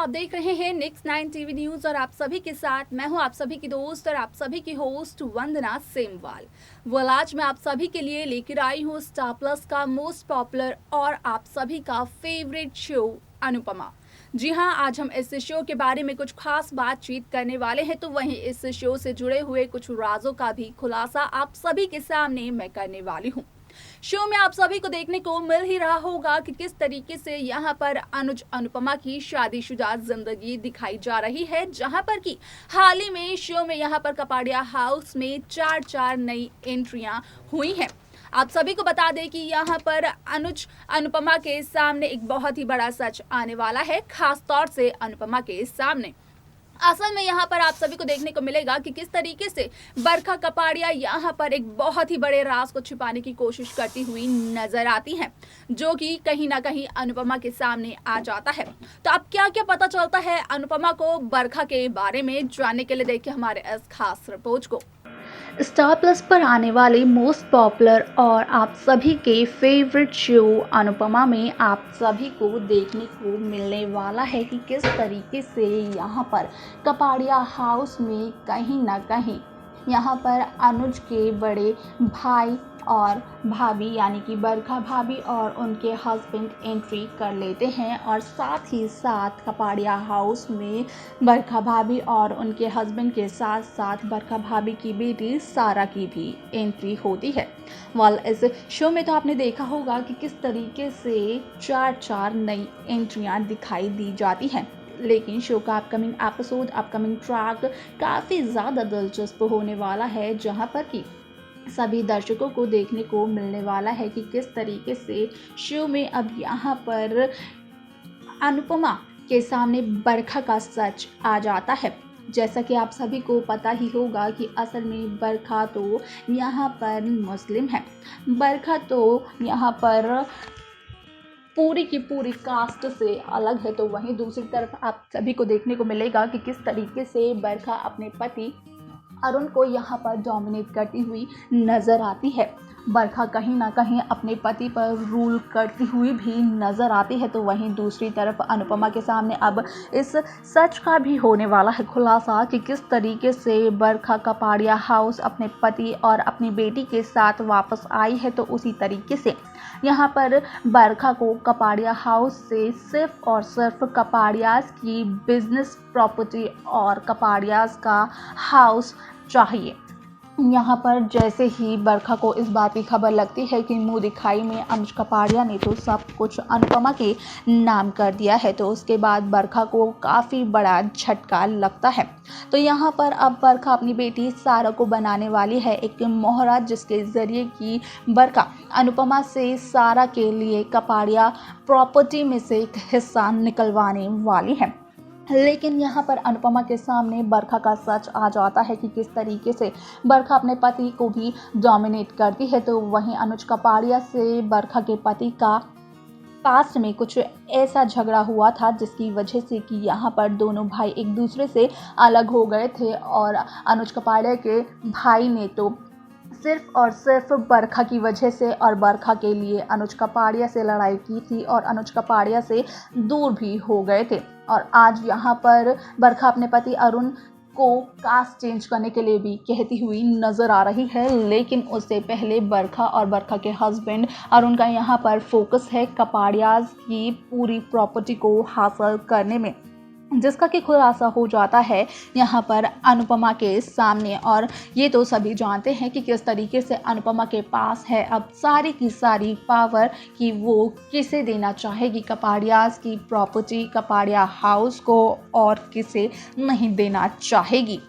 आप देख रहे हैं नेक्स्ट 9 टीवी न्यूज और आप सभी के साथ मैं हूं आप सभी की दोस्त और आप सभी की होस्ट वंदना सेमवाल। आज मैं आप सभी के लिए लेकर आई हूं स्टार प्लस का मोस्ट पॉपुलर और आप सभी का फेवरेट शो अनुपमा। जी हां, आज हम इस शो के बारे में कुछ खास बातचीत करने वाले हैं, तो वहीं इस शो से जुड़े हुए कुछ राजों का भी खुलासा आप सभी के सामने मैं करने वाली हूं। शो में आप सभी को देखने को मिल ही रहा होगा कि किस तरीके से यहाँ पर अनुज अनुपमा की शादीशुदा जिंदगी दिखाई जा रही है, जहाँ पर कि हाल ही में शो में यहाँ पर कपाड़िया हाउस में चार नई एंट्रियां हुई हैं। आप सभी को बता दें कि यहाँ पर अनुज अनुपमा के सामने एक बहुत ही बड़ा सच आने वाला है, खास तौर से अनुपमा के सामने। असल में यहाँ पर आप सभी को देखने को मिलेगा कि किस तरीके से बरखा कपाड़िया यहाँ पर एक बहुत ही बड़े राज को छिपाने की कोशिश करती हुई नजर आती हैं, जो कि कहीं ना कहीं अनुपमा के सामने आ जाता है। तो अब क्या क्या पता चलता है अनुपमा को बरखा के बारे में, जानने के लिए देखिए हमारे इस खास रिपोर्ट को। स्टार प्लस पर आने वाले मोस्ट पॉपुलर और आप सभी के फेवरेट शो अनुपमा में आप सभी को देखने को मिलने वाला है कि किस तरीके से यहाँ पर कपाड़िया हाउस में कहीं ना कहीं यहाँ पर अनुज के बड़े भाई और भाभी यानी कि बरखा भाभी और उनके हस्बैंड एंट्री कर लेते हैं, और साथ ही साथ कपाड़िया हाउस में बरखा भाभी और उनके हस्बैंड के साथ साथ बरखा भाभी की बेटी सारा की भी एंट्री होती है। इस शो में तो आपने देखा होगा कि किस तरीके से चार नई एंट्रियां दिखाई दी जाती हैं, लेकिन शो का अपकमिंग एपिसोड, अपकमिंग ट्रैक काफ़ी ज़्यादा दिलचस्प होने वाला है, जहां पर कि सभी दर्शकों को देखने को मिलने वाला है कि किस तरीके से शो में अब यहाँ पर अनुपमा के सामने बरखा का सच आ जाता है। जैसा कि आप सभी को पता ही होगा कि असल में बरखा तो यहाँ पर मुस्लिम है, बरखा तो यहाँ पर पूरी की पूरी कास्ट से अलग है। तो वहीं दूसरी तरफ आप सभी को देखने को मिलेगा कि किस तरीके से बरखा अपने पति अरुण को यहाँ पर डोमिनेट करती हुई नज़र आती है। बरखा कहीं ना कहीं अपने पति पर रूल करती हुई भी नज़र आती है। तो वहीं दूसरी तरफ अनुपमा के सामने अब इस सच का भी होने वाला है खुलासा कि किस तरीके से बरखा कपाड़िया हाउस अपने पति और अपनी बेटी के साथ वापस आई है। तो उसी तरीके से यहाँ पर बरखा को कपाड़िया हाउस से सिर्फ और सिर्फ कपाड़ियाज की बिजनेस प्रॉपर्टी और कपाड़ियाज का हाउस चाहिए। यहाँ पर जैसे ही बरखा को इस बात की खबर लगती है कि मुंह दिखाई में अनुज कपाड़िया ने तो सब कुछ अनुपमा के नाम कर दिया है, तो उसके बाद बरखा को काफ़ी बड़ा झटका लगता है। तो यहाँ पर अब बरखा अपनी बेटी सारा को बनाने वाली है एक मोहरा, जिसके ज़रिए कि बरखा अनुपमा से सारा के लिए कपाड़िया प्रॉपर्टी में से एक हिस्सा निकलवाने वाली है। लेकिन यहाँ पर अनुपमा के सामने बरखा का सच आ जाता है कि किस तरीके से बरखा अपने पति को भी डोमिनेट करती है। तो वहीं अनुज कपाड़िया से बरखा के पति का पास्ट में कुछ ऐसा झगड़ा हुआ था, जिसकी वजह से कि यहाँ पर दोनों भाई एक दूसरे से अलग हो गए थे, और अनुज कपाड़िया के भाई ने तो सिर्फ और सिर्फ बरखा की वजह से और बरखा के लिए अनुज कपाड़िया से लड़ाई की थी और अनुज कपाड़िया से दूर भी हो गए थे। और आज यहाँ पर बरखा अपने पति अरुण को कास्ट चेंज करने के लिए भी कहती हुई नज़र आ रही है, लेकिन उससे पहले बरखा और बरखा के हस्बैंड अरुण का यहाँ पर फोकस है कपाड़ियाज की पूरी प्रॉपर्टी को हासिल करने में, जिसका कि खुलासा हो जाता है यहाँ पर अनुपमा के सामने। और ये तो सभी जानते हैं कि किस तरीके से अनुपमा के पास है अब सारी की सारी पावर कि वो किसे देना चाहेगी कपाड़ियाज की प्रॉपर्टी, कपाड़िया हाउस को, और किसे नहीं देना चाहेगी।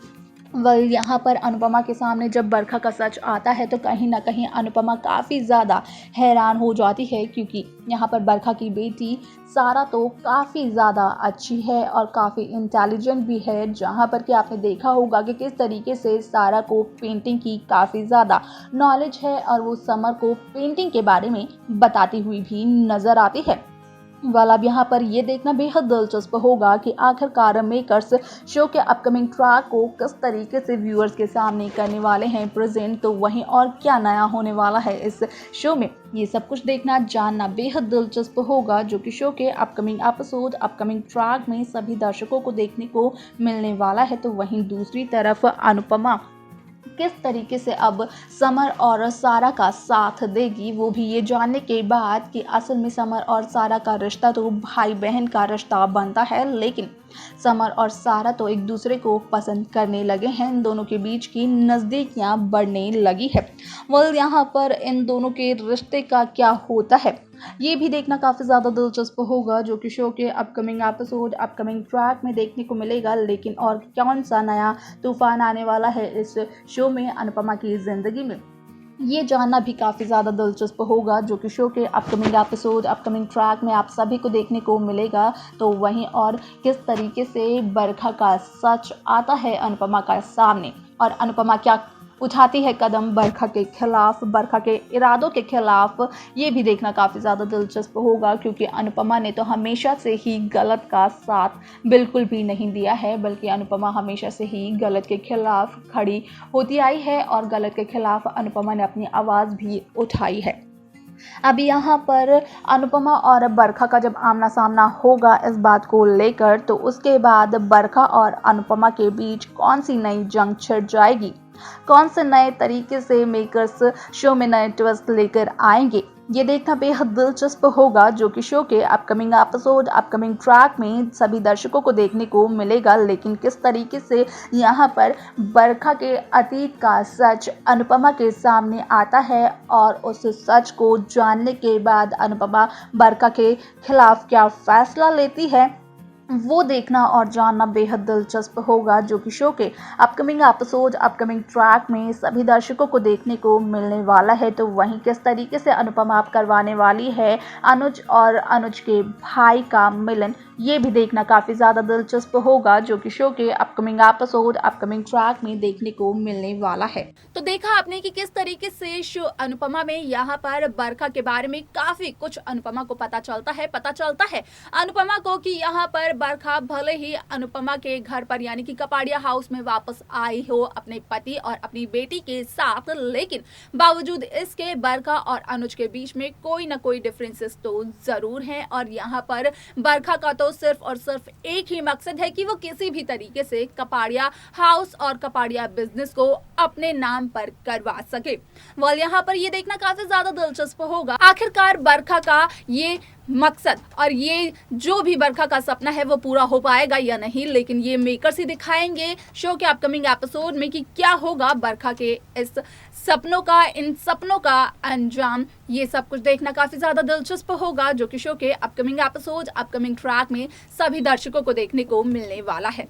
यहाँ पर अनुपमा के सामने जब बरखा का सच आता है तो कहीं ना कहीं अनुपमा काफ़ी ज़्यादा हैरान हो जाती है, क्योंकि यहाँ पर बरखा की बेटी सारा तो काफ़ी ज़्यादा अच्छी है और काफ़ी इंटेलिजेंट भी है, जहाँ पर कि आपने देखा होगा कि किस तरीके से सारा को पेंटिंग की काफ़ी ज़्यादा नॉलेज है और वो समर को पेंटिंग के बारे में बताती हुई भी नज़र आती है। वाल अब यहाँ पर ये देखना बेहद दिलचस्प होगा कि आखिरकार मेकर्स शो के अपकमिंग ट्रैक को किस तरीके से व्यूअर्स के सामने करने वाले हैं प्रेजेंट, तो वहीं और क्या नया होने वाला है इस शो में, ये सब कुछ देखना जानना बेहद दिलचस्प होगा, जो कि शो के अपकमिंग एपिसोड अपकमिंग ट्रैक में सभी दर्शकों को देखने को मिलने वाला है। तो वहीं दूसरी तरफ अनुपमा किस तरीके से अब समर और सारा का साथ देगी, वो भी ये जानने के बाद कि असल में समर और सारा का रिश्ता तो भाई बहन का रिश्ता बनता है, लेकिन समर और सारा तो एक दूसरे को पसंद करने लगे हैं, इन दोनों के बीच की नज़दीकियां बढ़ने लगी है। यहाँ पर इन दोनों के रिश्ते का क्या होता है ये भी देखना काफ़ी ज़्यादा दिलचस्प होगा, जो कि शो के अपकमिंग एपिसोड अपकमिंग ट्रैक में देखने को मिलेगा। लेकिन और कौन सा नया तूफान आने वाला है इस शो में अनुपमा की ज़िंदगी में, ये जानना भी काफ़ी ज़्यादा दिलचस्प होगा, जो कि शो के अपकमिंग एपिसोड अपकमिंग ट्रैक में आप सभी को देखने को मिलेगा। तो वहीं और किस तरीके से बरखा का सच आता है अनुपमा का सामने और अनुपमा क्या उठाती है कदम बरखा के खिलाफ, बरखा के इरादों के खिलाफ, ये भी देखना काफ़ी ज़्यादा दिलचस्प होगा, क्योंकि अनुपमा ने तो हमेशा से ही गलत का साथ बिल्कुल भी नहीं दिया है, बल्कि अनुपमा हमेशा से ही गलत के खिलाफ खड़ी होती आई है और गलत के खिलाफ अनुपमा ने अपनी आवाज़ भी उठाई है। अभी यहाँ पर अनुपमा और बरखा का जब आमना सामना होगा इस बात को लेकर, तो उसके बाद बरखा और अनुपमा के बीच कौन सी नई जंग छिड़ जाएगी, कौन से नए तरीके से मेकर्स शो में नए ट्विस्ट लेकर आएंगे, ये देखना बेहद दिलचस्प होगा, जो कि शो के अपकमिंग एपिसोड अपकमिंग ट्रैक में सभी दर्शकों को देखने को मिलेगा। लेकिन किस तरीके से यहाँ पर बरखा के अतीत का सच अनुपमा के सामने आता है और उस सच को जानने के बाद अनुपमा बरखा के खिलाफ क्या फैसला लेती है, वो देखना और जानना बेहद दिलचस्प होगा, जो कि शो के अपकमिंग एपिसोड अपकमिंग ट्रैक में सभी दर्शकों को देखने को मिलने वाला है। तो वहीं किस तरीके से अनुपमा आप करवाने वाली है अनुज और अनुज के भाई का मिलन, ये भी देखना काफ़ी ज़्यादा दिलचस्प होगा, जो कि शो के अपकमिंग एपिसोड अपकमिंग ट्रैक में देखने को मिलने वाला है। तो देखा आपने कि किस तरीके से शो अनुपमा में यहाँ पर बरखा के बारे में काफी कुछ अनुपमा को पता चलता है अनुपमा को कि यहाँ पर बरखा भले ही अनुपमा के घर पर यानी कि कपाड़िया हाउस में वापस आई हो अपने पति और अपनी बेटी के साथ, लेकिन बावजूद इसके बरखा और अनुज के बीच में कोई ना कोई डिफरेंसेस तो जरूर हैं और यहाँ पर बरखा का तो सिर्फ और सिर्फ एक ही मकसद है कि वो किसी भी तरीके से कपाड़िया हाउस और कपाड़िया बिजनेस को अपने नाम पर करवा सके। यहाँ पर ये देखना काफी ज्यादा दिलचस्प होगा आखिरकार बरखा का ये मकसद और ये जो भी बरखा का सपना है वो पूरा हो पाएगा या नहीं, लेकिन ये मेकर्स ही दिखाएंगे शो के अपकमिंग एपिसोड में कि क्या होगा बरखा के इस सपनों का, इन सपनों का अंजाम। ये सब कुछ देखना काफी ज्यादा दिलचस्प होगा, जो कि शो के अपकमिंग एपिसोड अपकमिंग ट्रैक में सभी दर्शकों को देखने को मिलने वाला है।